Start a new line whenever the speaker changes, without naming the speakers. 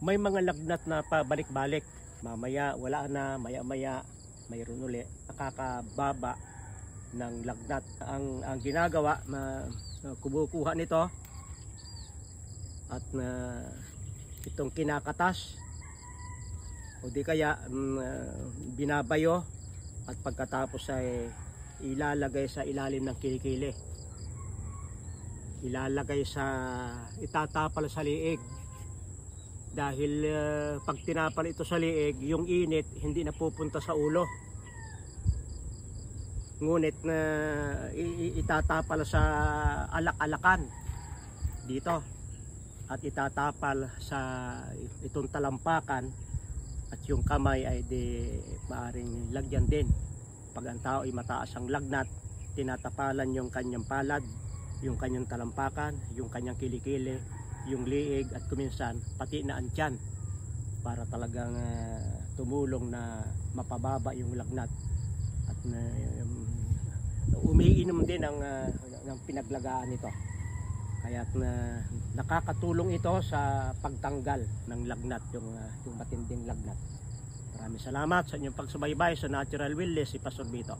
May mga lagnat na pabalik-balik. Mamaya wala na, maya-maya mayroon uli. Nakakababa ng lagnat. Ang ginagawa na kumukuha nito at itong kinakatas o di kaya binabayo at pagkatapos ay ilalagay sa ilalim ng kilikili, ilalagay sa itatapal sa liig dahil pag tinapal ito sa liig, yung init hindi na pupunta sa ulo, ngunit na itatapal sa alak-alakan dito at itatapal sa itong talampakan at yung kamay ay di maaring lagyan din. Pag ang tao ay mataas ang lagnat, tinatapalan yung kanyang palad, yung kanyang talampakan, yung kanyang kilikili, yung liig at kuminsan pati na ang tiyan para talagang tumulong na mapababa yung lagnat at umiinom din ng pinaglagaan nito. Kaya nakakatulong ito sa pagtanggal ng lagnat, yung matinding lagnat. Maraming salamat sa inyong pagsubaybay sa Natural Wellness, si Pastor Vito.